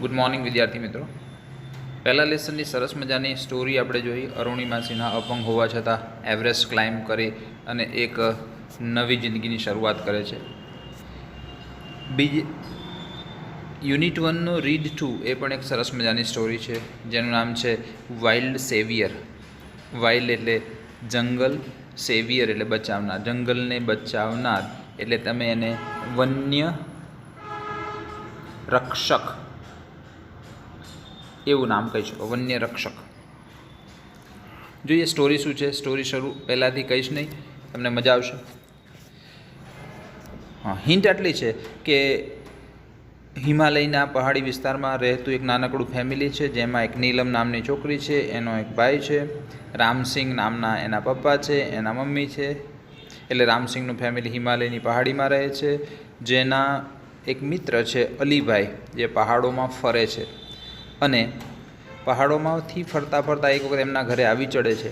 Good morning વિદ્યાર્થી મિત્રો. પહેલા લેસનની સરસ મજાની સ્ટોરી આપણે જોઈ. અરુણિમા સિન્હા અપંગ હોવા છતાં એવરેસ્ટ ક્લાઇમ્બ કરી અને એક નવી જિંદગીની શરૂઆત કરે છે. બીજી યુનિટ 1નો રીડ 2 એ પણ એક સરસ મજાની સ્ટોરી છે જેનું નામ છે વાઇલ્ડ સેવિયર. વાઇલ્ડ એટલે જંગલ, સેવિયર એટલે બચાવનાર, જંગલને બચાવનાર એટલે તમે એને વન્ય રક્ષક એવું નામ કહી શકો, વન્ય રક્ષક. જોઈએ સ્ટોરી શું છે. સ્ટોરી શરૂ પહેલાંથી કહીશ નહીં, તમને મજા આવશે. હા, હિન્ટ આટલી છે કે હિમાલયના પહાડી વિસ્તારમાં રહેતું એક નાનકડું ફેમિલી છે જેમાં એક નીલમ નામની છોકરી છે, એનો એક ભાઈ છે, રામસિંગ નામના એના પપ્પા છે, એના મમ્મી છે. એટલે રામસિંગનું ફેમિલી હિમાલયની પહાડીમાં રહે છે, જેના એક મિત્ર છે અલીભાઈ, જે પહાડોમાં ફરે છે અને પહાડોમાંથી ફરતા ફરતા એક વખત એમના ઘરે આવી ચડે છે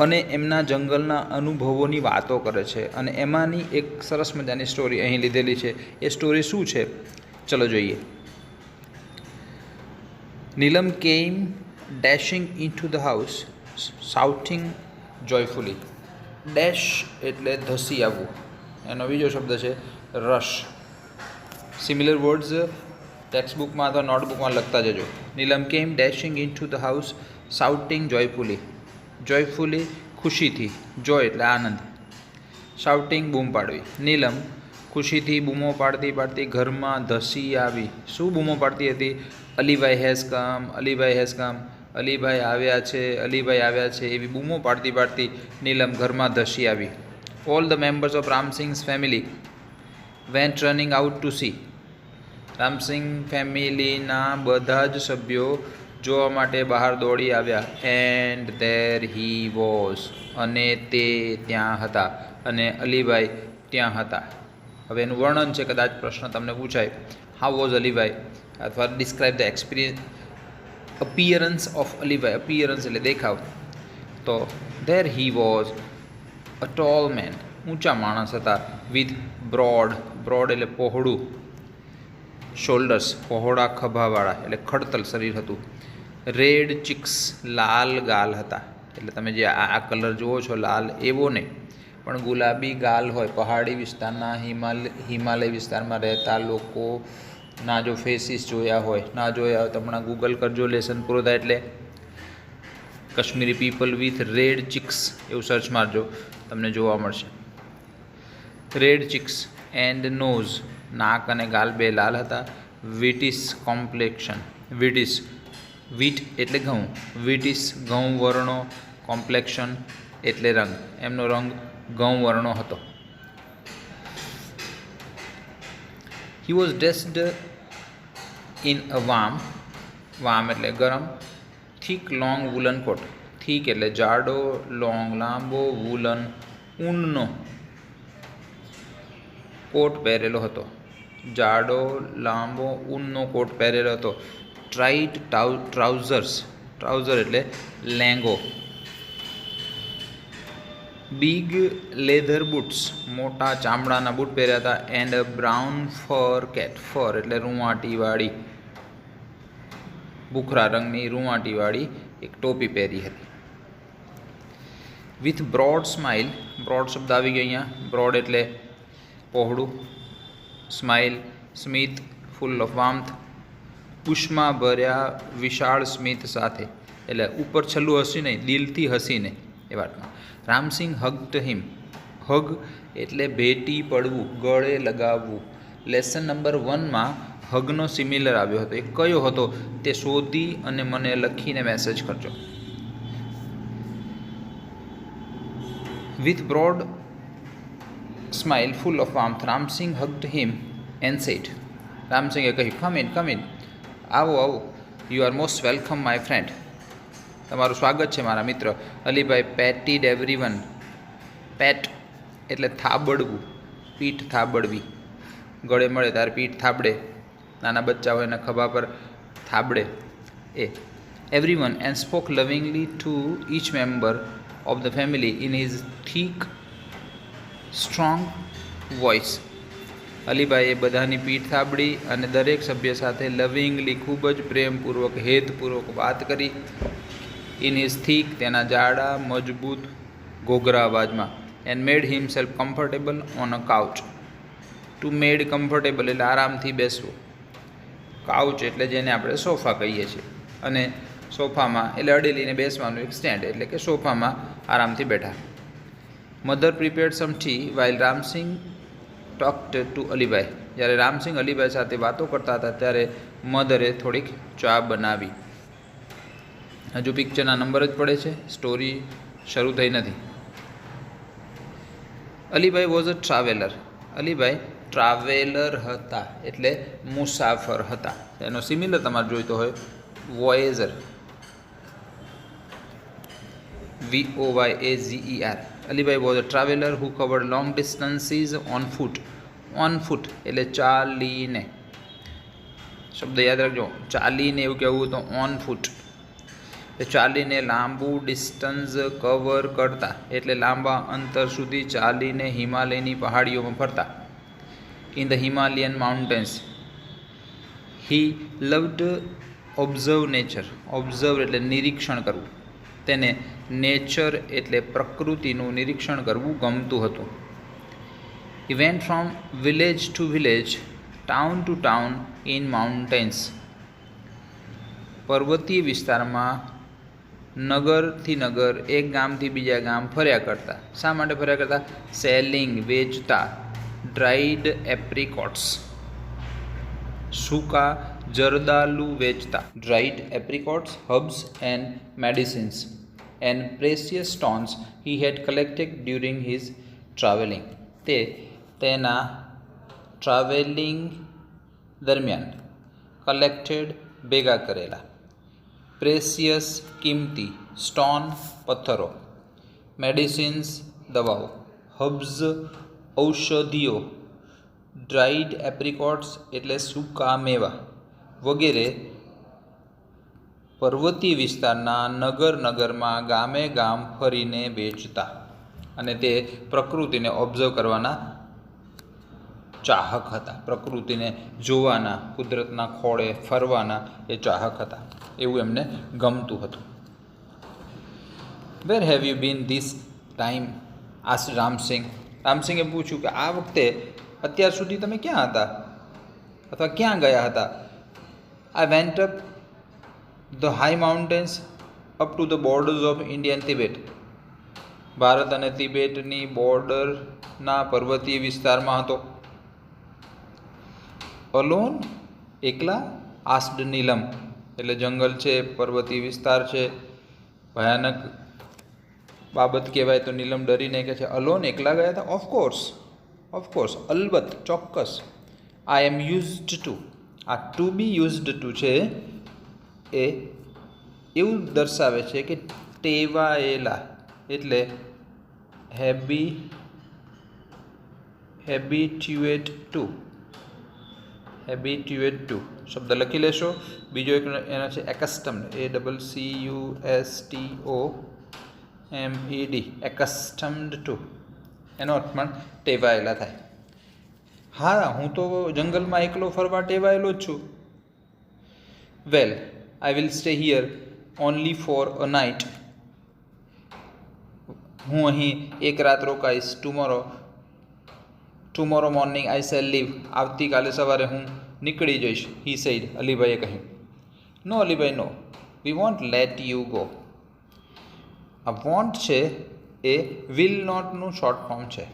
અને એમના જંગલના અનુભવોની વાતો કરે છે. અને એમાંની એક સરસ મજાની સ્ટોરી અહીં લીધેલી છે. એ સ્ટોરી શું છે ચલો જોઈએ. Neelam came dashing into the house shouting joyfully. Dash એટલે ધસી આવવું, એનો બીજો શબ્દ છે રશ. સિમિલર વર્ડ્સ ટેક્સ્ટબુકમાં અથવા નોટબુકમાં લખતા જજો. Neelam came dashing into the house shouting joyfully. Joyfully ખુશીથી, જોય એટલે આનંદ, શાઉટિંગ બૂમ પાડવી. નીલમ ખુશીથી બૂમો પાડતી પાડતી ઘરમાં ધસી આવી. શું બૂમો પાડતી હતી? Alibhai has come, Alibhai has come, Alibhai આવ્યા છે, અલીભાઈ આવ્યા છે, એવી બૂમો પાડતી પાડતી નીલમ ઘરમાં ધસી આવી. All the members of Ramsingh's family went running out to see. Ramsingh ફેમિલીના બધા જ સભ્યો જોવા માટે બહાર દોડી આવ્યા. એન્ડ ધેર હી વોઝ, અને તે ત્યાં હતા, અને અલીભાઈ ત્યાં હતા. હવે એનું વર્ણન છે, કદાચ પ્રશ્ન તમને પૂછાય, હાઉ વોઝ અલીભાઈ, અથવા describe the appearance of Alibhai. Appearance એટલે દેખાવ. તો there he was a tall man, ઊંચા માણસ હતા. વિથ બ્રોડ, બ્રોડ એટલે પહોળું, શોલ્ડર્સ પહોળા ખભાવાળા એટલે ખડતલ શરીર હતું. રેડ ચીક્સ, લાલ ગાલ હતા. એટલે તમે જે આ કલર જુઓ છો લાલ, એવો નહીં પણ ગુલાબી ગાલ હોય. પહાડી વિસ્તારના હિમાલય વિસ્તારમાં રહેતા લોકોના જો ફેસીસ જોયા હોય, ના જોયા હોય તો હમણાં ગૂગલ કરજો, લેસન પૂરો થાય એટલે Kashmiri people with red cheeks એવું સર્ચ મારજો, તમને જોવા મળશે. રેડ ચીક્સ એન્ડ નોઝ, નાક અને ગાલ બે લાલ હતા. વિટિસ કોમ્પ્લેક્શન, વિટિસ વીટ એટલે ઘઉં, વિટિસ ઘઉં વર્ણો, કોમ્પ્લેક્શન એટલે રંગ, એમનો રંગ ઘઉં વર્ણો હતો. He was dressed in a warm, warm એટલે ગરમ, થીક લોંગ વુલન કોટ. થીક એટલે જાડો, લોંગ લાંબો, વુલન ઊનનો કોટ પહેરેલો હતો. જાડો લાંબો ઊનનો કોટ પહેરેલો હતો. ટ્રાઇટ ટ્રાઉઝર્સ, ટ્રાઉઝર એટલે લેંગો. બિગ લેધર બૂટ્સ, મોટા ચામડાના બૂટ પહેર્યા હતા. And a brown fur coat, fur એટલે રૂંવાટીવાળી, ભૂખરા રંગની રૂંવાટીવાળી એક ટોપી પહેરી હતી. વિથ બ્રોડ સ્માઇલ, બ્રોડ શબ્દ આવી ગયો અહીંયા. બ્રોડ એટલે પહોળું, સ્માઇલ સ્મિત, ફૂલ ઓફ વાર્મથ, ઉષ્મા ભર્યા વિશાળ સ્મિત સાથે, એટલે ઉપર છેલ્લું હસી નહીં, દિલથી હસીને એ વાતમાં. રામસિંગ હગ્ડ હિમ, હગ એટલે ભેટી પડવું, ગળે લગાવવું. લેસન નંબર 1માં હગનો સિમિલર આવ્યો હતો. એ કયો હતો તે શોધી અને મને લખીને મેસેજ કરજો. With broad smile full of warmth, Ramsingh hugged him and said. રામસિંગે કહ્યું, કમ ઇન, આવો આવો. You are most welcome my friend, તમારું સ્વાગત છે મારા મિત્ર. અલીભાઈ પેટીડ એવરીવન, પેટ એટલે થાબડવું, પીઠ થાબડવી, ગળે મળે ત્યારે પીઠ થાબડે, નાના બચ્ચા હોય એના ખભા પર થાબડે એ. Everyone and spoke lovingly to each member of the family in his thick strong voice. અલીભાઈએ બધાની પીઠ થાબડી અને દરેક સભ્ય સાથે લવિંગલી ખૂબ જ પ્રેમપૂર્વક હેતપૂર્વક વાત કરી. ઇન હિઝ થીક, તેના જાડા મજબૂત ઘોઘરા અવાજમાં. And made himself comfortable on a couch. To made comfortable એટલે આરામથી બેસવું. કાઉચ એટલે જેને આપણે સોફા કહીએ છીએ, અને સોફામાં એટલે અડેલીને બેસવાનું એક સ્ટેન્ડ, એટલે કે સોફામાં આરામથી બેઠા. Mother prepared some tea while Ramsingh talked to Alibhai. જ્યારે રામસિંગ અલીભાઈ સાથે વાતો કરતા હતા ત્યારે મધરે થોડીક ચા બનાવી. હજુ પિક્ચરના નંબર જ પડે છે, સ્ટોરી શરૂ થઈ નથી. Alibhai was a traveller. Alibhai traveller હતા એટલે મુસાફર હતા. એનો સિમિલર તમારે જોઈતો હોય voyager, VOYAZER. Alibhai was a traveller who covered long distances on foot. On foot એટલે ચાલીને. શબ્દ યાદ રાખજો, ચાલીને એવું કહેવું તો ઓન ફૂટ. ચાલીને લાંબુ ડિસ્ટન્સ કવર કરતા એટલે લાંબા અંતર સુધી ચાલીને હિમાલયની પહાડીઓમાં ફરતા. In the Himalayan mountains he loved observe nature. Observe એટલે નિરીક્ષણ કરવું. તેને નેચર એટલે પ્રકૃતિનું નિરીક્ષણ કરવું ગમતું હતું. He went from village to village, town to town in mountains. પર્વતીય વિસ્તારમાં નગરથી નગર, એક ગામથી બીજા ગામ ફર્યા કરતા. શા માટે ફર્યા કરતા? સેલિંગ વેચતા. ડ્રાઈડ એપ્રિકોટ્સ સૂકા જરદાલુ વેચતા. Dried apricots, herbs and medicines and precious stones he had collected during his travelling. તે તેના ટ્રાવેલિંગ દરમિયાન કલેક્ટેડ ભેગા કરેલા. પ્રેસિયસ કિંમતી, સ્ટોન પથ્થરો, મેડિસિન્સ દવાઓ, હર્બ્સ ઔષધિઓ, ડ્રાઈડ એપ્રિકોટ્સ એટલે સૂકા મેવા વગેરે પર્વતીય વિસ્તારના નગરમાં ગામે ગામ ફરીને વેચતા. અને તે પ્રકૃતિને ઓબ્ઝર્વ કરવાના ચાહક હતા. પ્રકૃતિને જોવાના, કુદરતના ખોળે ફરવાના એ ચાહક હતા. એવું એમને ગમતું હતું. Where have you been this time? Asked Ramsingh. રામસિંગે પૂછ્યું કે આ વખતે અત્યાર સુધી તમે ક્યાં હતા અથવા ક્યાં ગયા હતા? I went up the high mountains up to the borders of India and Tibet. Bharat અને તિબેટની બોર્ડરના પર્વતીય વિસ્તારમાં હતો. અલોન એકલા? આસ્ક્ડ નીલમ. એટલે જંગલ છે, પર્વતીય વિસ્તાર છે, ભયાનક બાબત કહેવાય તો નીલમ ડરીને કહે છે અલોન એકલા ગયા હતા? ઓફકોર્સ, અલબત્ત, ચોક્કસ. આઈ એમ યુઝડ ટુ. આ ટુ બી યુઝડ ટુ છે એ એવું દર્શાવે છે કે ટેવાયેલા, એટલે હેબિટ્યુએટ ટુ શબ્દ લખી લેશો. બીજો એક એનો છે એકસ્ટમ્ડ, ACCUSTOMED, એકસ્ટમ્ડ ટુ. એનો અર્થ પણ ટેવાયેલા થાય. હા, હું તો જંગલમાં એકલો ફરવા ટેવાયેલો જ છું. Well, I will stay here only for a night. હું અહીં એક રાત રોકાઈશ. Tomorrow morning I shall leave. આવતીકાલે સવારે હું નીકળી જઈશ. હી સેડ, અલીભાઈએ કહ્યું. No Alibhai, no, we won't let you go. આ વોન્ટ છે એ વિલ નોટનું શોર્ટ ફોર્મ છે.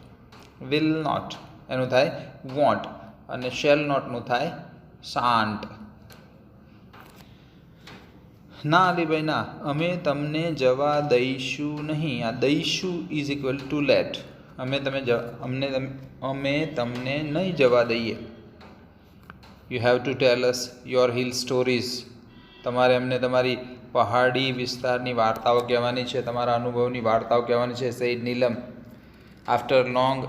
વિલ નોટ એનું થાય વોન્ટ, અને શેલ નોટનું થાય શાન્ટ. ના અલીભાઈ ના, અમે તમને જવા દઈશું નહીં. આ દઈશું ઇઝ ઇક્વલ ટુ લેટ. અમે તમને નહીં જવા દઈએ. You have to tell us your hill stories. તમારે અમને તમારી પહાડી વિસ્તારની વાર્તાઓ કહેવાની છે, તમારા અનુભવની વાર્તાઓ કહેવાની છે. Said Neelam. After long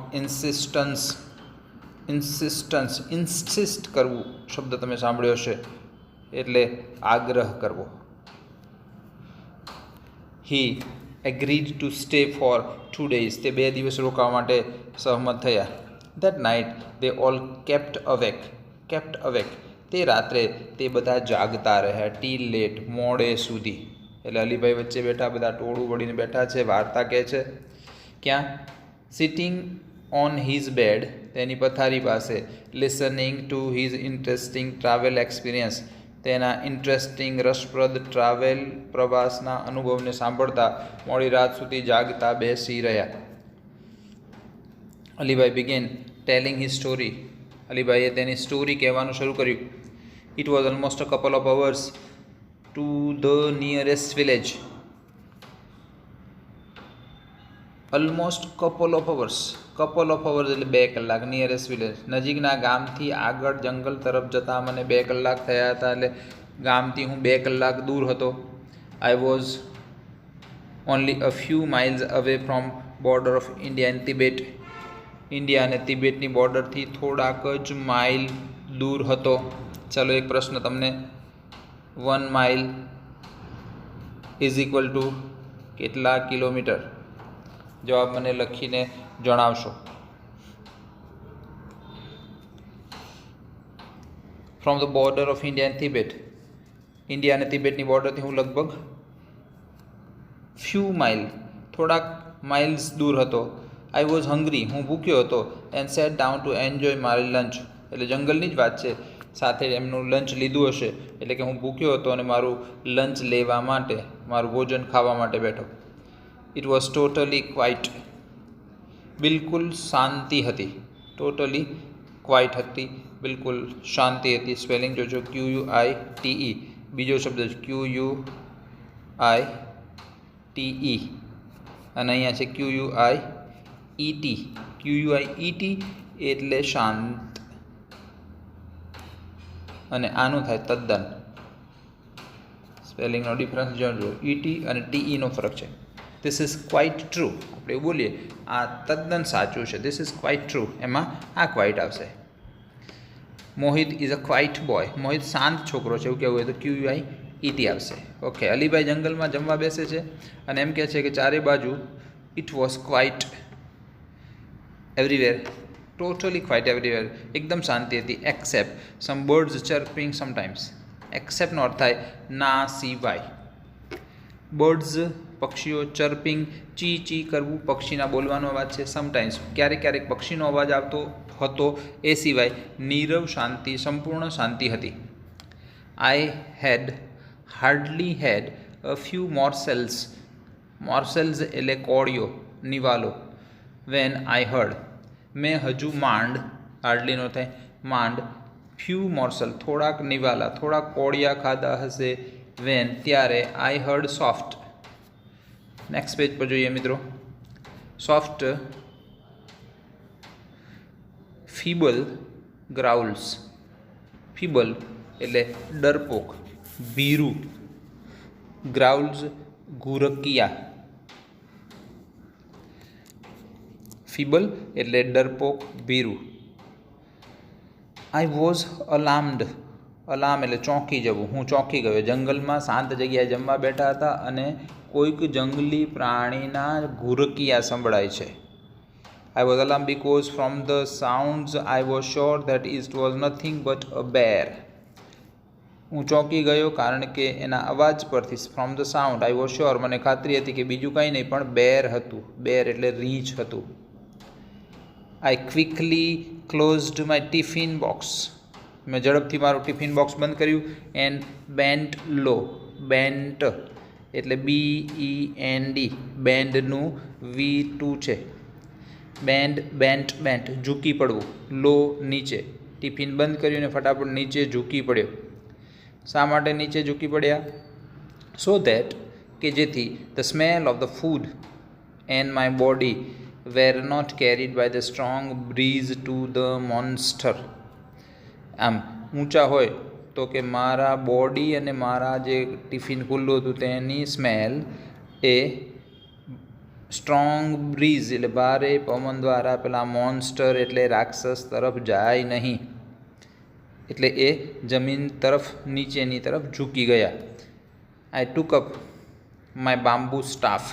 insist કરવું શબ્દ તમે સાંભળ્યો હશે, એટલે આગ્રહ કરવો. He agreed to stay for 2 days. તે 2 દિવસ રોકાવા માટે સહમત થયા. That night they all kept awake. તે રાત્રે તે બધા જાગતા રહ્યા. ટીલ લેટ, મોડે સુધી. એટલે અલીભાઈ વચ્ચે બેઠા, બધા ટોળું વળીને બેઠા છે, વાર્તા કહે છે. ક્યાં? સિટિંગ ઓન હિઝ બેડ, તેની પથારી પાસે. Listening to his interesting travel experience, તેના ઇન્ટરેસ્ટિંગ રસપ્રદ ટ્રાવેલ પ્રવાસના અનુભવને સાંભળતા મોડી રાત સુધી જાગતા બેસી રહ્યા. Alibhai began telling his story, અલીભાઈએ તેની સ્ટોરી કહેવાનું શરૂ કર્યું. It was almost a couple of hours to the nearest village. Almost couple of hours એટલે 2 કલાક. નિયરેસ્ટ વિલેજ, નજીકના ગામથી આગળ જંગલ તરફ જતાં મને 2 કલાક થયા હતા. એટલે ગામથી હું 2 કલાક દૂર હતો. I was only a few miles away from border of India and Tibet. India અને તિબેટની બોર્ડરથી થોડાક જ માઇલ દૂર હતો. ચાલો એક પ્રશ્ન તમને. 1 માઇલ ઇઝ ઇક્વલ ટુ કેટલા કિલોમીટર? જવાબ મને લખીને જણાવશો. From the border of India and Tibet, India અને તિબેટની બોર્ડરથી હું લગભગ ફ્યુ માઇલ, થોડાક માઇલ્સ દૂર હતો. આઈ વોઝ હંગ્રી, હું ભૂખ્યો હતો. And set down to enjoy મારી લંચ, એટલે જંગલની જ વાત છે, સાથે એમનું લંચ લીધું હશે, એટલે કે હું ભૂખ્યો હતો અને મારું લંચ લેવા માટે, મારું ભોજન ખાવા માટે બેઠો. ઇટ વોઝ ટોટલી ક્વાઇટ, બિલકુલ શાંતિ હતી. ટોટલી ક્વાઇટ હતી, બિલકુલ શાંતિ હતી. સ્પેલિંગ જોજો, QUITE. બીજો શબ્દ QUITE અને અહીંયા છે QUIET એટલે શાંત, અને આનું થાય તદ્દન. સ્પેલિંગનો ડિફરન્સ જાણજો. ET અને TE નો ફરક છે. ધીસ ઇઝ ક્વાઇટ ટ્રુ, આપણે એવું બોલીએ આ તદ્દન સાચું છે. ધીસ ઇઝ ક્વાઇટ ટ્રુ, એમાં આ ક્વાઇટ આવશે. મોહિત ઇઝ અ ક્વાઇટ બોય, મોહિત શાંત છોકરો છે એવું કહેવું હોય તો QUIET આવશે. ઓકે, અલીભાઈ જંગલમાં જમવા બેસે છે અને એમ કહે છે કે ચારે બાજુ it was quite everywhere, totally quite everywhere, એકદમ શાંતિ હતી. એક્સેપ્ટ સમ બર્ડ્સ ચર્પિંગ સમટાઈમ્સ. એક્સેપ્ટનો અર્થ થાય ના સિવાય. બર્ડ્સ પક્ષીઓ, ચર્પિંગ ચી ચી કરવું, પક્ષીના બોલવાનો અવાજ છે. સમટાઈમ્સ ક્યારેક ક્યારેક પક્ષીનો અવાજ આવતો હતો, એ સિવાય નીરવ શાંતિ, સંપૂર્ણ શાંતિ હતી. આઈ હેડ હાર્ડલી હેડ અ ફ્યુ મોર્સેલ્સ, મોર્સેલ્સ એટલે કોળિયો, નિવાલો. વેન આઈ હર્ડ, મેં હજુ માંડ, હાર્ડલીનો થાય માંડ, ફ્યુ મોર્સલ થોડાક નિવાલા, થોડાક કોળિયા ખાધા હશે. વેન ત્યારે, I heard soft. Next page પર જોઈએ મિત્રો. સોફ્ટ ફીબલ ગ્રાઉલ્સ, ફીબલ એટલે ડરપોક, ભીરું. ગ્રાઉલ્સ ઘુરકિયા. ફીબલ એટલે ડરપોક, ભીરું. આઈ વોઝ અલાર્મ્ડ, અલાર્મ એટલે ચોંકી જવું, હું ચોંકી ગયો. જંગલમાં શાંત જગ્યાએ જમવા બેઠા હતા અને કોઈક જંગલી પ્રાણીના ઘુરકિયા સંભળાય છે. I was alarm because from the sounds I was sure that it was nothing but a bear. હું ચોંકી ગયો કારણ કે એના અવાજ પરથી, from the sound I was sure, મને ખાતરી હતી કે બીજું કંઈ નહીં પણ બેર હતું. બેર એટલે રીંછ હતું. I quickly closed my tiffin box, મેં ઝડપથી મારું ટિફિન બોક્સ બંધ કર્યું. એન્ડ બેન્ટ લો, બેન્ટ એટલે BEND, બેન્ડનું V2 છે. બેન્ડ, બેન્ટ, બેન્ટ ઝૂકી પડવું. લો નીચે, ટિફિન બંધ કર્યું ને ફટાફટ નીચે ઝૂકી પડ્યો. શા માટે નીચે ઝૂકી પડ્યા? સો ધેટ કે જેથી the smell of the food and my body were not carried by the strong breeze to the monster. આમ ઊંચા હોય તો કે મારા બોડી અને મારા જે ટિફિન ખુલ્લું હતું તેની સ્મેલ એ સ્ટ્રોંગ બ્રીઝ એટલે ભારે પવન દ્વારા પેલા મોન્સ્ટર એટલે રાક્ષસ તરફ જાય નહીં, એટલે એ જમીન તરફ, નીચેની તરફ ઝૂકી ગયા. આઈ ટુક અપ માય બામ્બુ સ્ટાફ,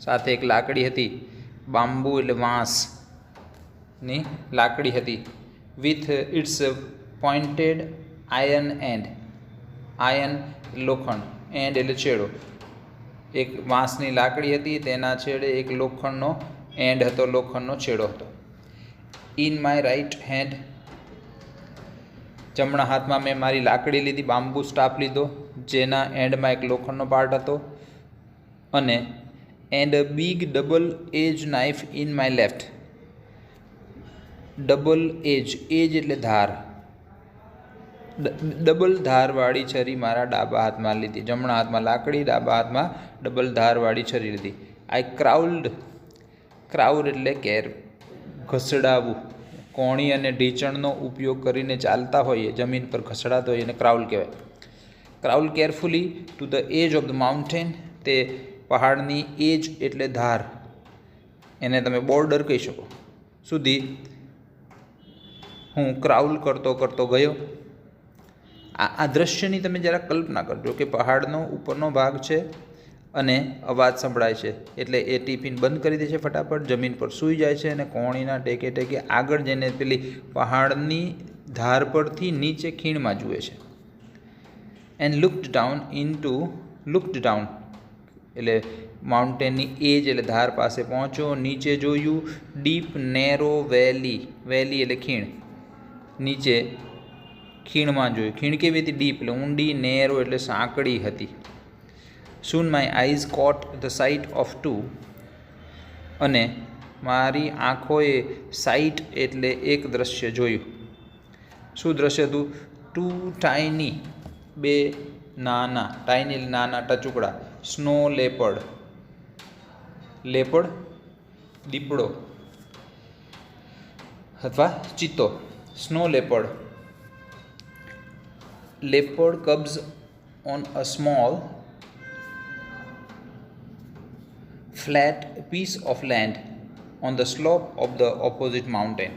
સાથે એક લાકડી હતી. બામ્બુ એટલે વાંસ, ની લાકડી હતી. With it's pointed iron and. Iron લોખંડ, એન્ડ એટલે છેડો. એક વાંસની લાકડી હતી, તેના છેડે એક લોખંડનો એન્ડ હતો, લોખંડનો છેડો હતો. ઇન માય રાઇટ હેન્ડ, જમણા હાથમાં મેં મારી લાકડી લીધી, બામ્બુ સ્ટાફ લીધો, જેના એન્ડમાં એક લોખંડનો પાર્ટ હતો, અને and a big double edge knife in my left. Double edge, edge એટલે ધાર, ડબલ ધારવાળી છરી મારા ડાબા હાથમાં લીધી. જમણા હાથમાં લાકડી, ડાબા હાથમાં ડબલ ધારવાળી છરી લીધી. આઈ ક્રાઉલ્ડ, ક્રાઉડ એટલે કેર, ઘસડાવવું. કોણી અને ઢીંચણનો ઉપયોગ કરીને ચાલતા હોઈએ, જમીન પર ઘસડાતો હોય એને ક્રાઉલ કહેવાય. Crawl carefully to the edge of the mountain, તે પહાડની એજ એટલે ધાર, એને તમે બોર્ડર કહી શકો, સુધી હું ક્રાઉલ કરતો કરતો ગયો. આ દ્રશ્યની તમે જરા કલ્પના કરજો કે પહાડનો ઉપરનો ભાગ છે અને અવાજ સંભળાય છે, એટલે એ ટિફિન બંધ કરી દે છે, ફટાફટ જમીન પર સૂઈ જાય છે અને કોણીના ટેકે ટેકે આગળ જઈને પેલી પહાડની ધાર પરથી નીચે ખીણમાં જુએ છે. And looked down looked down એટલે માઉન્ટેનની એજ એટલે ધાર પાસે પહોંચ્યો, નીચે જોયું. ડીપ નેરો વેલી, વેલી એટલે ખીણ, નીચે ખીણમાં જોયું. ખીણ કેવી હતી? ડીપ એટલે ઊંડી, નેરો એટલે સાંકડી હતી. Soon my eyes caught the sight of two, અને મારી આંખોએ સાઇટ એટલે એક દ્રશ્ય જોયું. શું દ્રશ્ય હતું? ટુ ટાઇની, બે નાના, ટાઇની એટલે નાના ટચુકડા. સ્નો લેપર્ડ, લેપર્ડ દીપડો અથવા ચિત્તો. Snow leopard, leopard cubs on a small flat piece of land on the slope of the opposite mountain.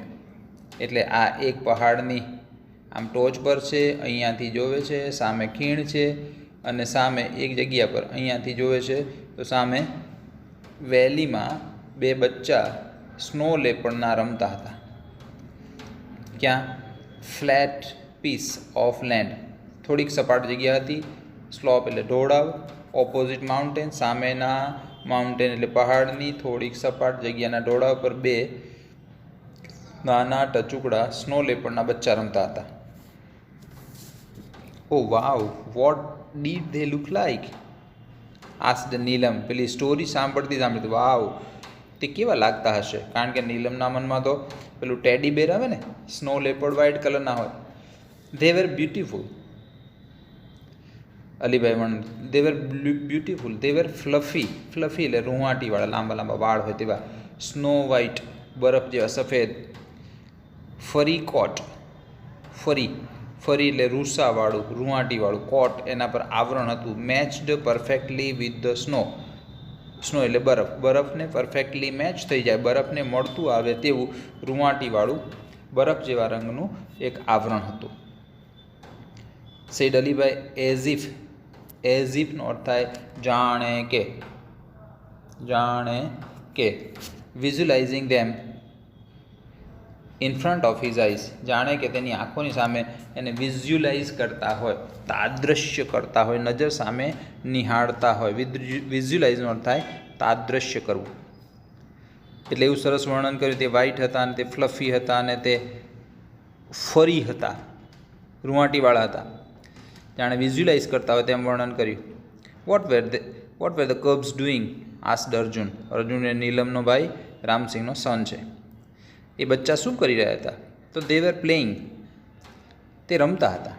એટલે આ એક પહાડની આમ ટોચ પર છે, અહીંયાથી જોવે છે, સામે ખીણ છે, અને સામે એક જગ્યા પર અહીંયાથી જોવે છે તો સામે વેલીમાં બે બચ્ચા સ્નો લેપર્ડના રમતા હતા. ક્યાં? ફ્લેટ પીસ ઓફ લેન્ડ, થોડીક સપાટ જગ્યા હતી. સ્લોપ એટલે ઢોળાવ, ઓપોઝિટ માઉન્ટેન, સામેના માઉન્ટેન એટલે પહાડની થોડીક સપાટ જગ્યાના ઢોળાવ પર બે નાના ટચુકડા સ્નો લેપર્ડના બચ્ચા રમતા હતા. Oh wow, what did they look like? Asked Neelam. પેલી સ્ટોરી સાંભળતી વાવ, તે કેવા લાગતા હશે? કારણ કે નીલમના મનમાં તો પેલું ટેડી બેર આવે ને, સ્નો લેપર્ડ વ્હાઇટ કલરના હોય. They were beautiful. અલીભાઈ વર્ણન, they were beautiful. They were fluffy, fluffy એટલે રૂંવાટીવાળા, લાંબા લાંબા વાળ હોય તેવા. સ્નો વ્હાઇટ, બરફ જેવા સફેદ. ફરી કોટ, ફરી, ફરી એટલે રૂસાવાળું, રૂંવાટીવાળું. કોટ એના પર આવરણ હતું. Matched perfectly with the snow, snow એટલે બરફ, બરફને પરફેક્ટલી મેચ થઈ જાય, બરફને મળતું આવે તેવું રૂંવાટીવાળું બરફ જેવા રંગનું એક આવરણ હતું. Said Alibhai, as if, as ઇફનો અર્થ થાય જાણે કે, જાણે કે. Visualizing them in front of his eyes, જાણે કે તેની આંખોની સામે એને વિઝ્યુલાઇઝ કરતા હોય, તાદ્રશ્ય કરતા હોય, નજર સામે નિહાળતા હોય. વિઝ્યુલાઇઝનો અર્થ થાય તાદ્રશ્ય કરવું. એટલે એવું સરસ વર્ણન કર્યું. તે વ્હાઇટ હતા અને તે ફ્લફી હતા અને તે ફરી હતા, રૂંવાટીવાળા હતા, જાણે વિઝ્યુલાઇઝ કરતા હોય તેમ વર્ણન કર્યું. What were the cubs doing? Asked Arjun. Arjun એ નીલમનો ભાઈ રામસિંહનો સન છે. એ બચ્ચા શું કરી રહ્યા હતા? તો દે વેર પ્લેઇંગ, તે રમતા હતા.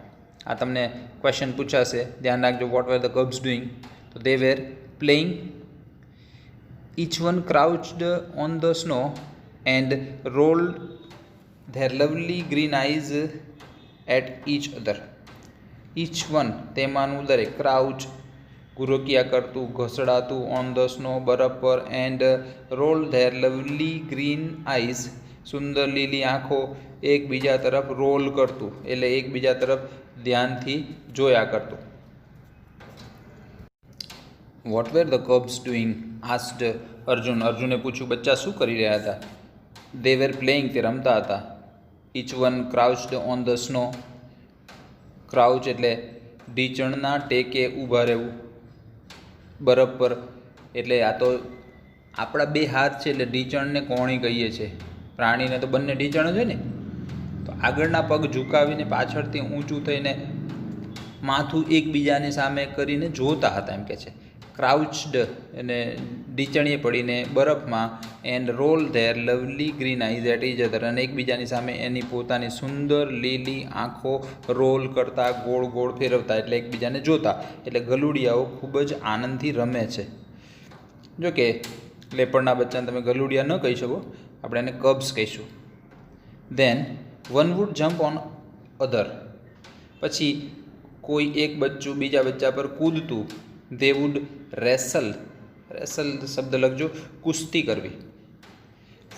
આ તમને ક્વેશ્ચન પૂછાશે, ધ્યાન રાખજો. What were the cubs doing? તો they were playing. Each one crouched on the snow and rolled their lovely green eyes at each other. Each one, તેમાંનું દરેક. ક્રાઉચ, ગુરકિયા કરતું, ઘસડાતું. ઓન ધ સ્નો, બરફ પર. And roll their lovely green eyes, સુંદર લીલી આંખો એકબીજા તરફ રોલ કરતું, એટલે એકબીજા તરફ ધ્યાનથી જોયા કરતું. What were the cubs doing? Asked Arjun. અર્જુને પૂછ્યું બચ્ચા શું કરી રહ્યા હતા? દે વેર પ્લેઇંગ, તે રમતા હતા. Each one crouched on the snow. Crouch એટલે ઢીચણના ટેકે ઊભા રહેવું બરફ પર. એટલે આ તો આપણા બે હાથ છે એટલે ઢીચણને કોણી કહીએ છીએ. પ્રાણીને તો બંને ઢીચણ જ હોય ને, તો આગળના પગ ઝુકાવીને પાછળથી ઊંચું થઈને માથું એકબીજાની સામે કરીને જોતા હતા એમ કે છે. ક્રાઉચ્ડ અને ઢીચણીએ પડીને બરફમાં. And roll their lovely green eyes at each other, અને એકબીજાની સામે એની પોતાની સુંદર લીલી આંખો રોલ કરતા, ગોળ ગોળ ફેરવતા, એટલે એકબીજાને જોતા. એટલે ગલુડિયાઓ ખૂબ જ આનંદથી રમે છે. જોકે લેપડના બચ્ચાને તમે ગલુડિયા ન કહી શકો, આપણે એને કબ્સ કહીશું. Then one would jump on other, પછી કોઈ એક બચ્ચું બીજા બચ્ચા પર કૂદતું. ધે વુડ રેસલ, રેસલ શબ્દ લખજો, કુસ્તી કરવી.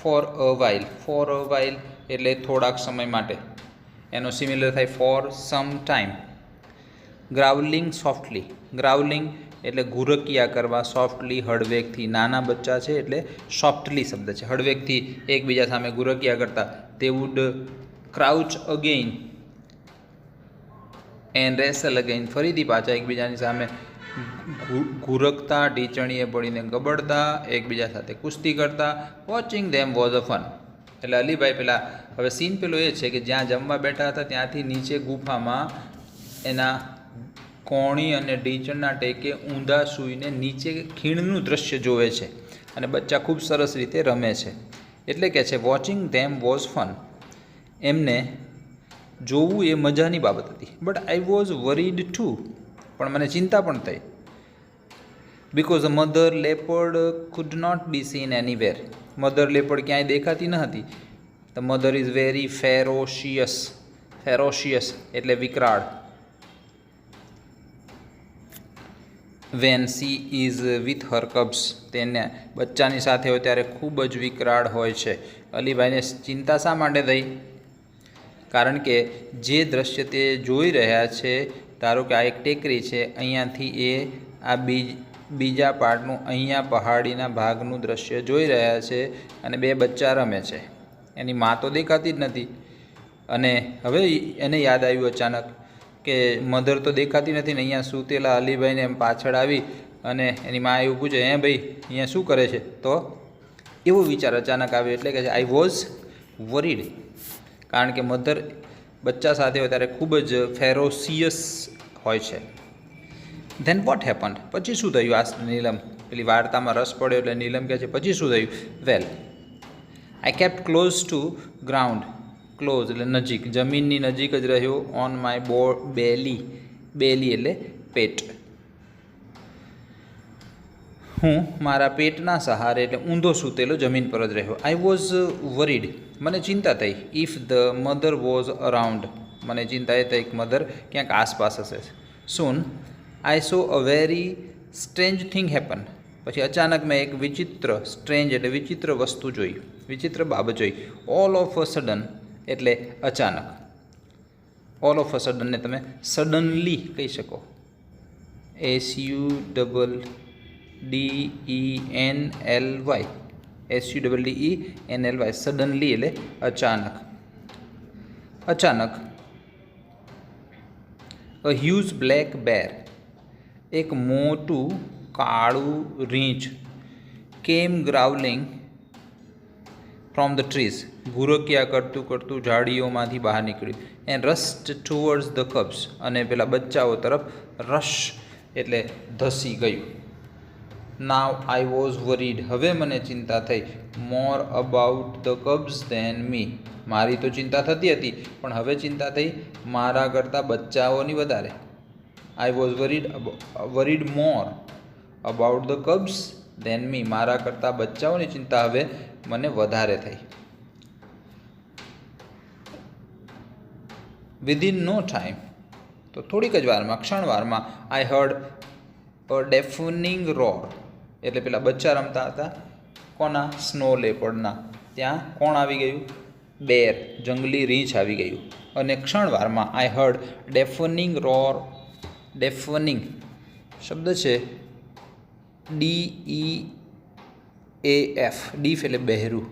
ફોર અ વાઇલ એટલે થોડાક સમય માટે, એનો સિમિલર થાય ફોર સમ ટાઈમ. ગ્રાઉલિંગ સોફ્ટલી, ગ્રાઉલિંગ એટલે ઘુરકિયા કરવા, સોફ્ટલી હળવેકથી. નાના બચ્ચા છે એટલે સોફ્ટલી શબ્દ છે, હળવેકથી એકબીજા સામે ઘુરકિયા કરતા. તે would crouch again and wrestle again, ફરીથી પાછા એકબીજાની સામે ઘુરકતા, ઢીચણીએ પડીને ગબડતા, એકબીજા સાથે કુસ્તી કરતા. Watching them was a fun. એટલે અલીભાઈ પેલા હવે સીન પેલો એ છે કે જ્યાં જમવા બેઠા હતા ત્યાંથી નીચે ગુફામાં એના કોણી અને ઢીચણના ટેકે ઊંધા સૂઈને નીચે ખીણનું દ્રશ્ય જોવે છે અને બચ્ચા ખૂબ સરસ રીતે રમે છે. એટલે કે છે વોચિંગ ધેમ વોઝ ફન, એમને જોવું એ મજાની બાબત હતી. But I was worried too, પણ મને ચિંતા પણ થઈ. Because the mother leopard could not be seen anywhere, mother leopard ક્યાંય દેખાતી ન હતી. The mother is very ferocious, ferocious એટલે વિકરાળ. When she is with her cubs, તેને બચ્ચાની સાથે હોય ત્યારે ખૂબ જ વિકરાળ હોય છે. અલીભાઈને ચિંતા શા માટે થઈ? કારણ કે જે દ્રશ્ય તે જોઈ રહ્યા છે, ધારો કે આ એક ટેકરી છે, અહીંયાથી એ આ બીજા પાર્ટનું અહીંયા પહાડીના ભાગનું દ્રશ્ય જોઈ રહ્યા છે અને બે બચ્ચા રમે છે. એની મા તો દેખાતી જ નથી. અને હવે એને યાદ આવ્યું અચાનક કે મધર તો દેખાતી નથી ને અહીંયા સૂતેલા અલીભાઈને એમ પાછળ આવી અને એની મા એવું પૂછે, હે ભાઈ અહીંયા શું કરે છે? તો એવો વિચાર અચાનક આવ્યો. એટલે કે આઈ વોઝ વરીડ, કારણ કે મધર બચ્ચા સાથે હોય ત્યારે ખૂબ જ ફેરોસિયસ હોય છે. ધેન વોટ હેપન્ડ, પછી શું થયું? આ નીલમ પેલી વાર્તામાં રસ પડ્યો એટલે નીલમ કહે છે પછી શું થયું? Well I kept close to ground, close એટલે નજીક, જમીનની નજીક જ રહ્યો. ઓન માય બેલી, બેલી એટલે પેટ, હું મારા પેટના સહારે એટલે ઊંધો સૂતેલો જમીન પર જ રહ્યો. આઈ વોઝ વરીડ, મને ચિંતા થઈ. If the mother was around, મને ચિંતા એ થઈ કે મધર ક્યાંક આસપાસ હશે. Soon I saw a very strange thing happen, પછી અચાનક મેં એક વિચિત્ર, સ્ટ્રેન્જ એટલે વિચિત્ર વસ્તુ જોઈ, વિચિત્ર બાબત જોઈ. ઓલ ઓફ અ સડન એટલે અચાનક. ઓલ ઓફ અ સડનને તમે સડનલી કહી શકો. SUDDENLY, SUDDENLY, સડનલી એટલે અચાનક. અચાનક. અ હ્યુજ બ્લેક બેર, એક મોટું કાળું રીંછ. કેમ ગ્રાઉલિંગ ફ્રોમ ધ ટ્રીઝ, ઘુરકિયા કરતું કરતું ઝાડીઓમાંથી બહાર નીકળ્યું. And rust towards the cubs, અને પેલા બચ્ચાઓ તરફ રશ એટલે ધસી ગયું. નાવ આઈ વોઝ વરીડ, હવે મને ચિંતા થઈ. More about the cubs than me, મારી તો ચિંતા થતી હતી પણ હવે ચિંતા થઈ મારા કરતાં બચ્ચાઓની વધારે. I was worried more about the cubs than me, મારા કરતાં બચ્ચાઓની ચિંતા હવે મને વધારે થઈ. વિધિન નો ટાઈમ, તો થોડીક જ વારમાં, ક્ષણવારમાં. આઈ હર્ડ અ ડેફનિંગ રોર, એટલે પેલા બચ્ચા રમતા હતા કોના? સ્નો લેપર્ડના. ત્યાં કોણ આવી ગયું? બેર, જંગલી રીંછ આવી ગયું. અને ક્ષણવારમાં આઈ હર્ડ ડેફનિંગ રોર. ડેફનિંગ શબ્દ છે DEAF, ડીફ એટલે બહેરું.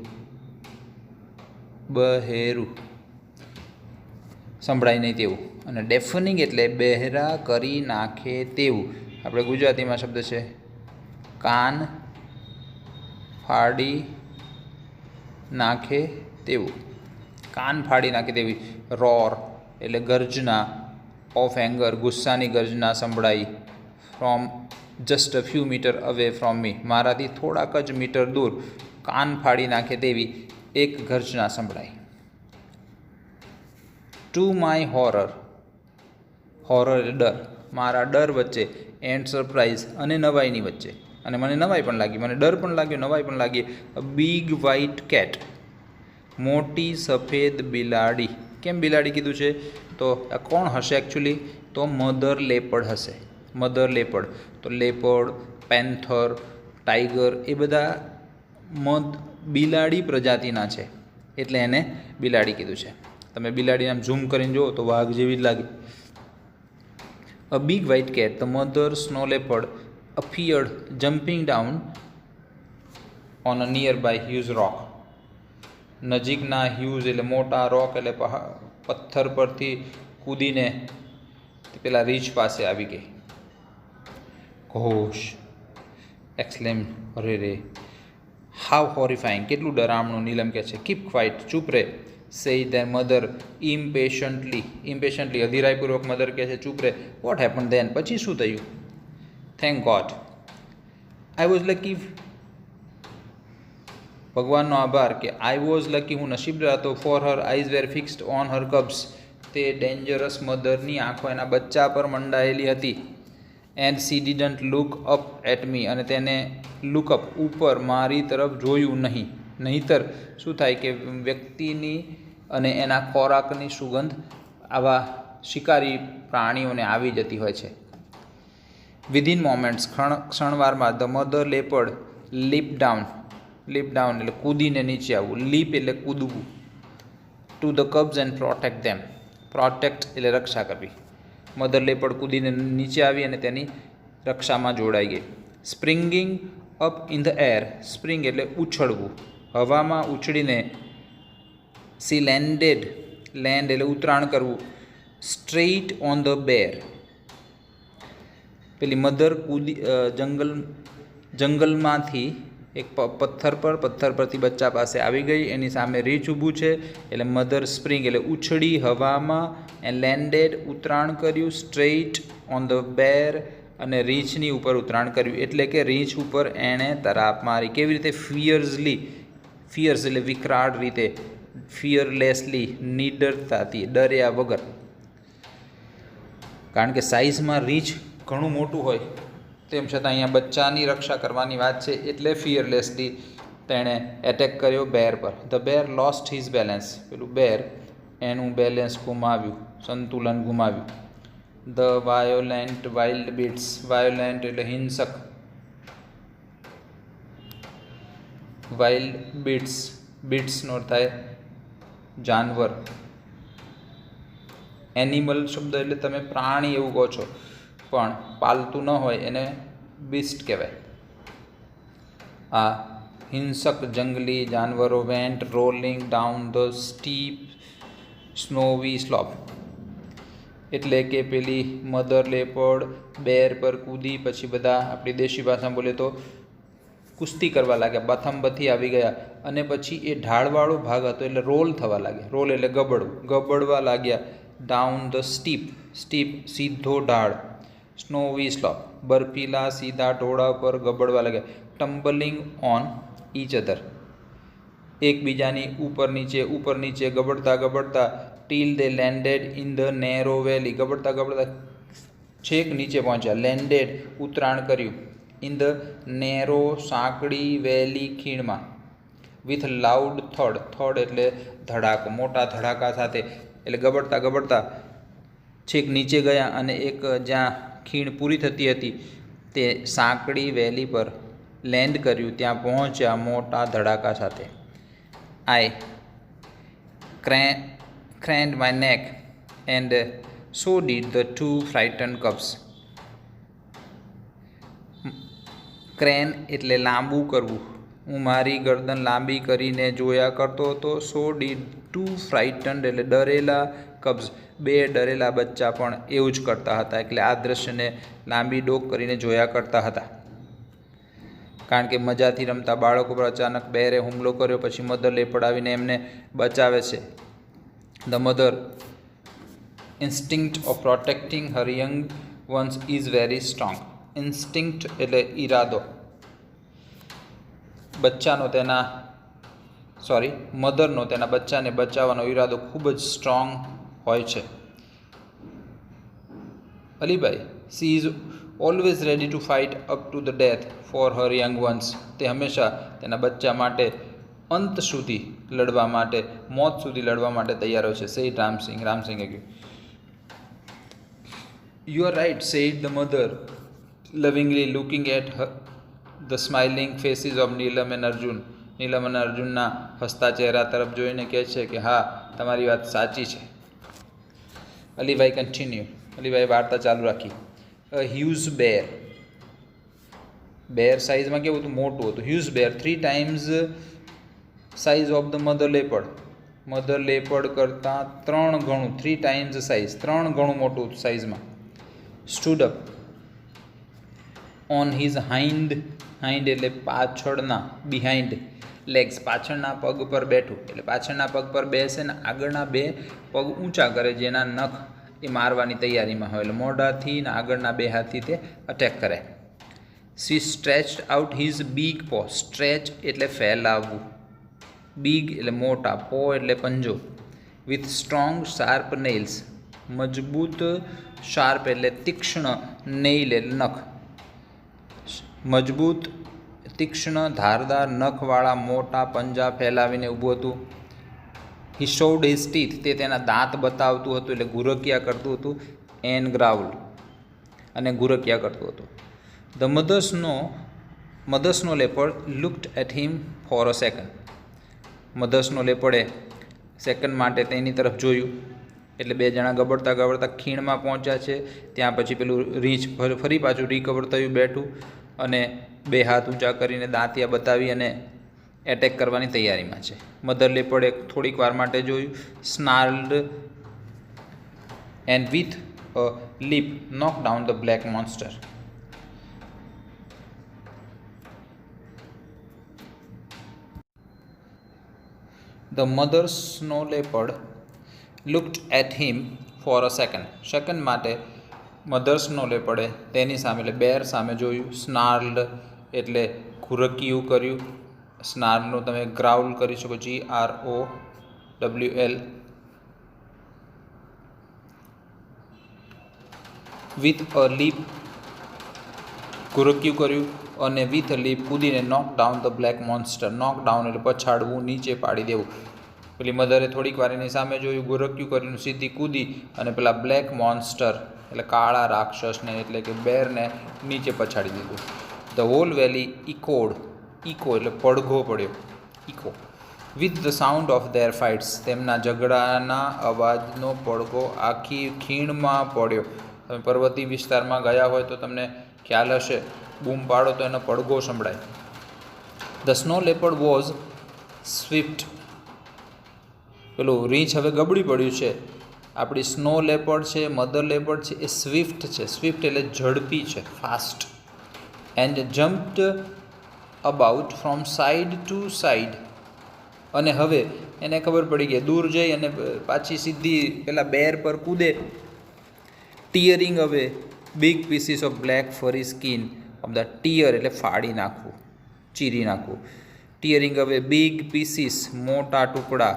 બહેરું, સંભળાય નહીં તેવું. અને ડેફનિંગ એટલે બહેરા કરી નાખે તેવું. આપણે ગુજરાતીમાં શબ્દ છે કાન ફાડી નાખે તેવું. કાન ફાડી નાખે તેવી. રોર એટલે ગર્જના, ઓફ એંગર ગુસ્સાની ગર્જના સંભળાઈ. From just a few metre away from me, મારાથી થોડાક જ મીટર દૂર કાન ફાડી નાખે તેવી એક ગર્જના સંભળાઈ. ટુ માય હોરર, હોરર એટલે ડર, મારા ડર વચ્ચે, એન્ડ સરપ્રાઇઝ અને નવાઈની વચ્ચે. અને મને નવાઈ પણ લાગી, મને ડર પણ લાગ્યો, નવાઈ પણ લાગી. અ બિગ વ્હાઇટ કેટ, મોટી સફેદ બિલાડી. કેમ બિલાડી કીધું છે? તો આ કોણ હશે એકચ્યુઅલી? તો મધર લેપર્ડ હશે. મધર લેપર્ડ, તો લેપર્ડ, પેન્થર, ટાઈગર એ બધા બિલાડી પ્રજાતિના છે, એટલે એને બિલાડી કીધું છે. તમે બિલાડીને આમ ઝૂમ કરીને જુઓ તો વાઘ જેવી જ લાગે. A big white cat, the mother snow leopard appeared jumping down on a nearby huge rock. નજીકના હ્યુઝ એટલે મોટા, રોક એટલે પથ્થર પરથી કૂદીને પેલા રીચ પાસે આવી ગઈ. ઘોષ, એક્સલેમ, અરે રે. હાવ હોરિફાઈંગ, કેટલું ડરામણું. નીલમ કહે છે કીપ ક્વાઇટ, ચૂપ રે. સેય ધેર મધર ઇમ્પેશન્ટલી, ઇમ્પેશન્ટલી અધીરાયપૂર્વક મધર કહે છે ચૂપ રે. વોટ હેપન ધેન, પછી શું થયું? Thank God I was lucky, ભગવાનનો આભાર કે આઈ વોઝ લકી, હું નસીબદાર હતો. For her eyes were fixed on her cubs, તે ડેન્જરસ મધરની આંખો એના બચ્ચા પર મંડાયેલી હતી. And she didn't look up at me, અને તેને લુકઅપ ઉપર મારી તરફ જોયું નહીં. નહીંતર શું થાય કે વ્યક્તિની અને એના ખોરાકની સુગંધ આવા શિકારી પ્રાણીઓને આવી જતી હોય છે. વિધિન મોમેન્ટ્સ, ક્ષણવારમાં, the mother leopard leap down, leap down એટલે કૂદીને નીચે આવવું, લીપ એટલે કૂદવું. To the cubs and protect them, protect એટલે રક્ષા કરવી. મધર લેપર્ડ કૂદીને નીચે આવી અને તેની રક્ષામાં જોડાઈ ગઈ. Springing up in the air, spring એટલે ઉછળવું, હવામાં ઉછળીને. સી લેન્ડેડ, લેન્ડ એટલે ઉતરાણ કરવું. સ્ટ્રેઇટ ઓન ધ બેર, પેલી મધર જંગલમાંથી એક પથ્થર પરથી બચ્ચા પાસે આવી ગઈ. એની સામે રીંછ ઊભું છે, એટલે મધર સ્પ્રિંગ એટલે ઉછળી હવામાં. એન્ડ લેન્ડેડ ઉતરાણ કર્યું. સ્ટ્રેઇટ ઓન ધ બેર અને રીંછની ઉપર ઉતરાણ કર્યું, એટલે કે રીંછ ઉપર એણે તરાપ મારી. કેવી રીતે? ફિયર્સલી, ફિયર્સ એટલે વિકરાળ રીતે, ફિયરલેસલી નિડરતાથી, ડર્યા વગર. કારણ કે સાઇઝમાં રીંછ ઘણું મોટું હોય, તેમ છતાં અહીંયા બચ્ચાની રક્ષા કરવાની વાત છે, એટલે ફિયરલેસલી તેણે એટેક કર્યો બેર પર. The bear lost his balance, પેલું બેર એનું બેલેન્સ ગુમાવ્યું, સંતુલન ગુમાવ્યું. The violent wild beasts, violent એટલે હિંસક, વાઇલ્ડ બીટ્સ, બીટ્સનો અર્થ થાય જાનવર. એનિમલ શબ્દ એટલે તમે પ્રાણી એવું કહો છો, પણ પાલતું ન હોય એને બીસ્ટ કહેવાય. આ હિંસક જંગલી જાનવરો went rolling down the steep snowy slope, એટલે કે પેલી મધર લેપર્ડ બેર પર કૂદી, પછી બધા આપણી દેશી ભાષામાં બોલે તો કુસ્તી કરવા લાગ્યા, બથમબથી આવી ગયા. અને પછી એ ઢાળવાળો ભાગ હતો એટલે રોલ થવા લાગ્યા. રોલ એટલે ગબડવું, ગબડવા લાગ્યા. ડાઉન ધ સ્ટીપ, સ્ટીપ સીધો ઢાળ. સ્નોવી સ્લોપ બર્ફીલા સીધા ઢોળા પર ગબડવા લાગ્યા. ટમ્બલિંગ ઓન ઈચ અધર, એકબીજાની ઉપર નીચે ગબડતા ગબડતા. Till they landed in the narrow valley, ગબડતા ગબડતા છેક નીચે પહોંચ્યા. લેન્ડેડ ઉતરાણ કર્યું. ઇન ધ નેરો સાંકડી વેલી ખીણમાં. વિથ લાઉડ થડ, થડ એટલે ધડાકો, મોટા ધડાકા સાથે. એટલે ગબડતા ગબડતા છેક નીચે ગયા અને એક જ્યાં ખીણ પૂરી થતી હતી તે સાંકડી વેલી પર લેન્ડ કર્યું, ત્યાં પહોંચ્યા મોટા ધડાકા સાથે. આઈ craned my neck and so did the two frightened cubs. Crane એટલે લાંબુ કરવું, હું મારી ગરદન લાંબી કરીને જોયા કરતો હતો. સો ડીડ 2 ફ્રાઇટન્ડ એટલે ડરેલા કબ્સ, 2 ડરેલા બચ્ચા પણ એવું જ કરતા હતા. એટલે આ દ્રશ્યને લાંબી ડોક કરીને જોયા કરતા હતા. કારણ કે મજાથી રમતા બાળકો પર અચાનક બેરે હુમલો કર્યો. પછી મધર લેપડ આવીને એમને બચાવે છે. The mother instinct of protecting Har young ones is very strong. Instinct એટલે ઈરાદો. મધરનો તેના બચ્ચાને બચાવવાનો ઈરાદો ખૂબ જ સ્ટ્રોંગ હોય છે. Alibhai, she is always ready to fight up to the death for her young ones. તે હંમેશા તેના બચ્ચા માટે અંત સુધી લડવા માટે, મોત સુધી લડવા માટે તૈયાર હોય છે. સેઇડ રામસિંહ. રામસિંહે કહ્યું. You are right, said the mother lovingly looking at the smiling faces of Neelam and Arjun. Neelam અને અર્જુનના હસતા ચહેરા તરફ જોઈને કહે છે કે હા, તમારી વાત સાચી છે. અલીભાઈ કન્ટિન્યુ. અલીભાઈ વાર્તા ચાલુ રાખી. હ્યુઝ બેર. બેર સાઇઝમાં કેવું હતું? મોટું હતું. Huge bear 3 times size of the mother leopard. Mother leopard કરતાં 3 ગણું, 3 times સાઇઝ, 3 ગણું મોટું સાઇઝમાં. Stood up on his hind એટલે પાછળના, બિહાઇન્ડ લેગ્સ, પાછળના પગ પર બેઠું. એટલે પાછળના પગ પર બેસે ને આગળના 2 પગ ઊંચા કરે, જેના નખ એ મારવાની તૈયારીમાં હોય. એટલે મોઢાથી ને આગળના 2 હાથથી તે અટેક કરે. She stretched out his big paw. Stretch એટલે ફેલાવવું, બિગ એટલે મોટા, પો એટલે પંજો. With strong sharp nails. મજબૂત, શાર્પ એટલે તીક્ષ્ણ, નેઇલ એટલે નખ. મજબૂત, તીક્ષ્ણ, ધારદાર નખવાળા મોટા પંજા ફેલાવીને ઊભું હતું. હી શોડ હિઝ ટીથ. તે તેના દાંત બતાવતું હતું, એટલે ગુરકિયા કરતું હતું. એન ગ્રાઉલ અને ગુરકિયા કરતું હતું. ધ મધર્સનો leopard looked at him for a second. મધર્સનો લેપડે સેકન્ડ માટે તેની તરફ જોયું. એટલે 2 જણા ગબડતા ખીણમાં પહોંચ્યા છે. ત્યાં પછી પેલું રીંછ ફરી પાછું રિકવર થયું, બેઠું અને 2 હાથ ઊંચા કરીને દાંતિયા બતાવી અને એટેક કરવાની તૈયારીમાં છે. મધર લેપડે થોડીક વાર માટે જોયું. Snarled and with a leap knock down the black monster. The મધર્સનો leopard looked at him for a second. Second માટે મધર્સનો લેપડે તેની સામે એટલે બેર સામે જોયું. સ્નાર્લ્ડ એટલે ઘુરકિયું કર્યું. સ્નાર્લનું તમે ગ્રાઉલ કરી શકો, GROWL. વિથ અ લીપ ઘુરકિયું કર્યું અને વિથ અ લીપ કૂદીને knock down the black monster. Knock down એટલે પછાડવું, નીચે પાડી દેવું. પેલી મધરે થોડીક વાર એની સામે જોયું, ગુરક્યું કર્યું, સીધી કૂદી અને પેલા બ્લેક મોન્સ્ટર એટલે કાળા રાક્ષસને એટલે કે બેરને નીચે પછાડી દીધું. The whole valley echoed. Echo એટલે પડઘો પડ્યો, echo. With the sound of their fights. તેમના ઝઘડાના અવાજનો પડઘો આખી ખીણમાં પડ્યો. તમે પર્વતીય વિસ્તારમાં ગયા હોય તો તમને ખ્યાલ હશે, બૂમ પાડો તો એનો પડઘો સંભળાય. The snow leopard was swift. પેલું રીંછ હવે ગબડી પડ્યું છે. આપણી સ્નો લેપર્ડ છે, મધર લેપર્ડ છે, એ સ્વિફ્ટ છે. સ્વિફ્ટ એટલે ઝડપી છે, fast. And jumped about from side to side. અને હવે એને ખબર પડી ગઈ, દૂર જઈ અને પાછી સીધી પેલા બેર પર કૂદે. ટીયરિંગ અવે બિગ પીસીસ ઓફ બ્લેક ફરી સ્કિન ઓફ ધ. ટીયર એટલે ફાડી નાખવું, ચીરી નાખવું. ટીયરિંગ અવે બિગ પીસીસ મોટા ટુકડા,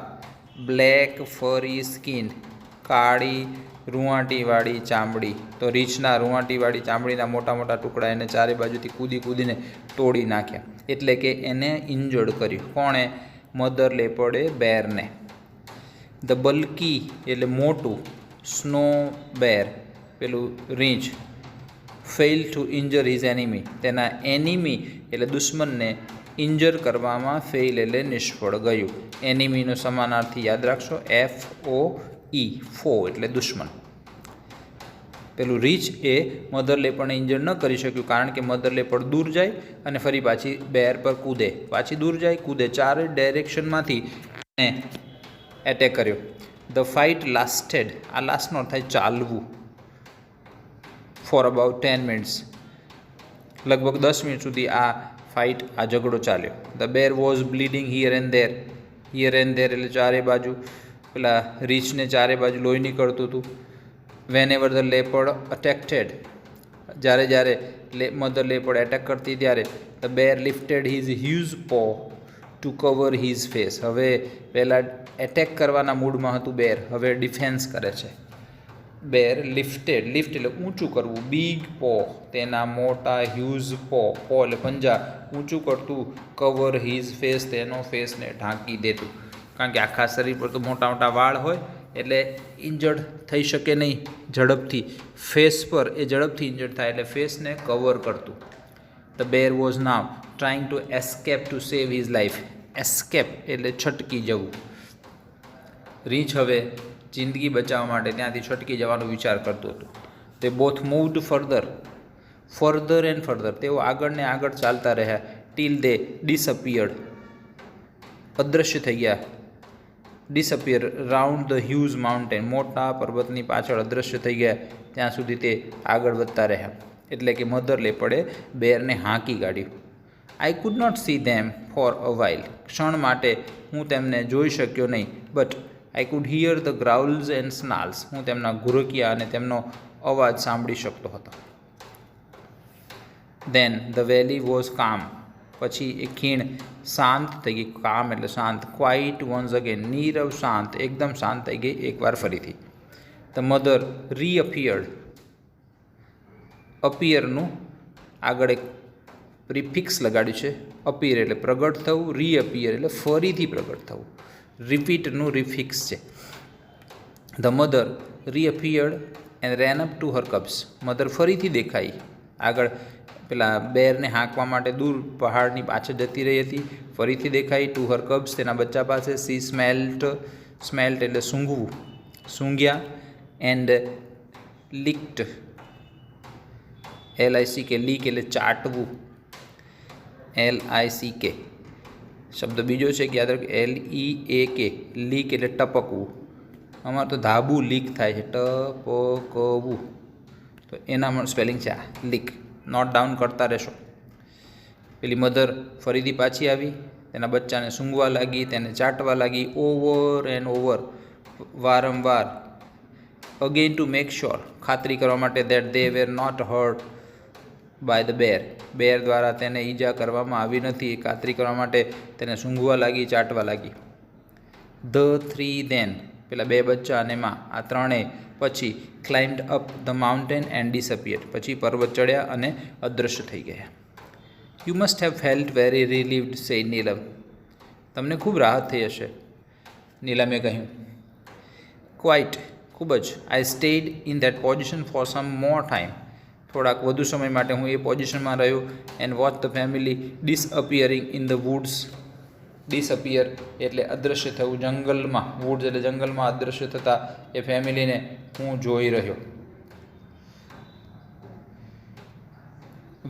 બ્લેક ફરી સ્કિન કાળી રૂંવાટીવાળી ચામડી. તો રીંછના રૂંવાટીવાળી ચામડીના મોટા મોટા ટુકડા એને ચારે બાજુથી કૂદીને તોડી નાખ્યા. એટલે કે એને ઇન્જર્ડ કર્યું. કોણે? મધર લેપર્ડે બેરને. ધ બલ્કી એટલે મોટું, સ્નો બેર પેલું રીંછ, fail to injure his enemy. તેના એનિમી એટલે દુશ્મનને ઇન્જર કરવામાં ફેઇલ એટલે નિષ્ફળ ગયું. એનિમીનો સમાનાર્થી યાદ રાખશો, FOE, ફો એટલે દુશ્મન. પેલું રીચ એ મધર લેપડને ઇન્જર્ડ ન કરી શક્યું કારણ કે મધર લેપડ દૂર જાય અને ફરી પાછી બેર પર કૂદે, પાછી દૂર જાય કૂદે, ચારે ડાયરેક્શનમાંથી એને એટેક કર્યો. ધ ફાઇટ લાસ્ટેડ, આ લાસ્ટનો અર્થ થાય ચાલવું, ફોર અબાઉટ 10 મિનિટ્સ, લગભગ 10 મિનિટ સુધી આ ફાઇટ, આ ઝઘડો ચાલ્યો. The bear was bleeding here and there, here and there એટલે ચારે બાજુ, પેલા રીચને ચારે બાજુ લોહી નીકળતું હતું. Whenever the leopard attacked, જ્યારે જ્યારે મધર લેપડ એટેક કરતી ત્યારે the bear lifted his huge paw to cover his face. હવે પહેલાં એટેક કરવાના મૂડમાં હતું બેર, હવે ડિફેન્સ કરે છે. બેર લિફ્ટેડ, લિફ્ટ એટલે ઊંચું કરવું, બિગ પો તેના મોટા, હ્યુઝ પો, પો એટલે પંજા, ઊંચું કરતું, કવર હિઝ ફેસ તેનો ફેસને ઢાંકી દેતું. કારણ કે આખા શરીર પર તો મોટા મોટા વાળ હોય એટલે ઇન્જર્ડ થઈ શકે નહીં ઝડપથી, ફેસ પર એ ઝડપથી ઇન્જર્ડ થાય એટલે ફેસને કવર કરતું. The bear was now trying to escape to save his life, escape એટલે છટકી જવું. રીંછ હવે જિંદગી બચાવવા માટે ત્યાંથી છટકી જવાનો વિચાર કરતું હતું. તે બોથ મૂવ્ડ ફર્ધર એન્ડ ફર્ધર, તેઓ આગળ ને આગળ ચાલતા રહ્યા, ટીલ દે ડિસઅપિયર્ડ, અદૃશ્ય થઈ ગયા, disappear round the huge mountain, મોટા પર્વતની પાછળ અદૃશ્ય થઈ ગયા, ત્યાં સુધી તે આગળ વધતા રહ્યા. એટલે કે મધર લેપડે બેરને હાંકી કાઢ્યું. I could not see them for a while, ક્ષણ માટે હું તેમને જોઈ શક્યો નહીં. But I could hear the growls and snarls, હું તેમના ઘુરકિયા અને તેમનો અવાજ સાંભળી શકતો હતો. ધેન ધ વેલી વોઝ કામ, પછી એ ખીણ શાંત થઈ ગઈ, કામ એટલે શાંત, ક્વાઇટ વન્સ અગેન, નીરવ શાંત, એકદમ શાંત થઈ ગઈ એકવાર ફરીથી. ધ મધર રીઅપિયર્ડ, અપિયરનું આગળ એક પ્રિફિક્સ લગાડ્યું છે, અપિયર એટલે પ્રગટ થવું, રીઅપિયર એટલે ફરીથી પ્રગટ થવું, રિપીટનું રિફિક્સ છે. The mother reappeared and ran up to her cubs, mother ફરીથી દેખાઈ, આગળ પેલા બેરને હાંકવા માટે દૂર પહાડની પાછળ જતી રહી હતી, ફરીથી દેખાઈ, ટુ હર કબ્સ તેના બચ્ચા પાસે, સી સ્મેલ્ટ, સ્મેલ્ટ એટલે સૂંઘવું, સૂંઘ્યા, એન્ડ લિક્ટ, LICK, લીક એટલે ચાટવું, LICK શબ્દ બીજો છે કે યાદ રાખો, LEAK, લીક એટલે ટપકવું. અમારે તો ધાબું લીક થાય છે, ટપકવું, તો એનામાં સ્પેલિંગ છે આ લીક, નોટ ડાઉન કરતા રહેશો. પેલી મધર ફરીથી પાછી આવી, તેના બચ્ચાને સૂંઘવા લાગી, તેને ચાટવા લાગી, ઓવર એન્ડ ઓવર, વારંવાર, અગેન ટુ મેક શ્યોર, ખાતરી કરવા માટે, that they were not hurt by the bear, bear દ્વારા તેને ઈજા કરવામાં આવી નથી, એ ખાતરી કરવા માટે તેને સૂંઘવા લાગી, ચાટવા લાગી. ધ થ્રી ધેન, પેલા બે બચ્ચા અને માં, આ ત્રણેય પછી climbed up the mountain and disappeared, પછી પર્વત ચડ્યા અને અદૃશ્ય થઈ ગયા. You must have felt very relieved, said Neelam, તમને ખૂબ રાહત થઈ હશે, નીલમે કહ્યું. ક્વાઇટ, ખૂબ જ. I stayed in that position for some more time, થોડાક વધુ સમય માટે હું એ પોઝિશનમાં રહ્યો. And watch the family disappearing in the woods, disappear એટલે અદૃશ્ય થવું, જંગલમાં, વુડ્સ એટલે જંગલમાં અદૃશ્ય થતા એ ફેમિલીને હું જોઈ રહ્યો.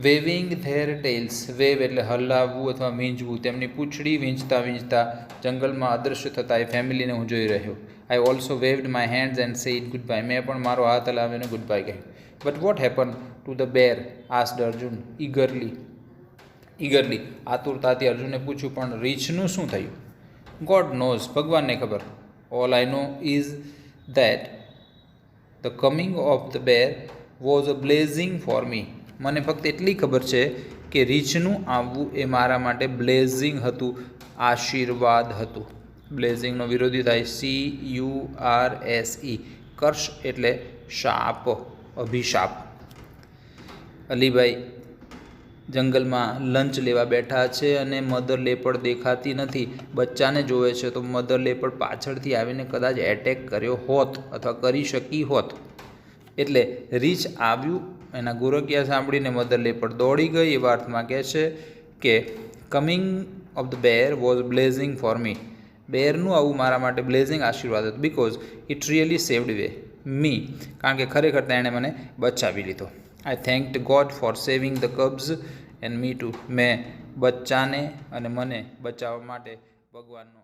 વેવિંગ ધેર ટેલ્સ, વેવ એટલે હલાવવું અથવા વીંઝવું, તેમની પૂંછડી વીંઝતા વીંઝતા જંગલમાં અદૃશ્ય થતા એ ફેમિલીને હું જોઈ રહ્યો. I also waved my hands and said goodbye, મેં પણ મારો હાથ હલાવીને ગુડ બાય કહ્યું. But what happen to the bear asked Arjun eagerly, આતુરતાથી અર્જુને પૂછ્યું, પણ રીછનું શું થયું? ગોડ નોઝ, ભગવાનને ખબર. All I know is that the coming of the bear was a blessing for me, મને ફક્ત એટલી ખબર છે કે રીછનું આવવું એ મારા માટે બ્લેઝિંગ હતું, આશીર્વાદ હતું. બ્લેઝિંગનો વિરોધી થાય CURSE, કર્ષ એટલે શાપ, અભિશાપ. અલીભાઈ જંગલમાં લંચ લેવા બેઠા છે અને મધર લેપડ દેખાતી નથી, બચ્ચાને જોવે છે, તો મધર લેપડ પાછળથી આવીને કદાચ એટેક કર્યો હોત અથવા કરી શકી હોત. એટલે રીછ આવ્યું, એના ગુરકિયા સાંભળીને મધર લેપડ દોડી ગઈ. એવા અર્થમાં કહે છે કે coming of the bear was blessing for me, બેરનું આવું મારા માટે બ્લેઝિંગ આશીર્વાદ હતું, because it really saved we, me, કારણ કે ખરેખર એણે મને બચાવી લીધો. I thanked God for saving the cubs and me too. મેં બચ્ચાને અને મને બચાવવા માટે ભગવાનનો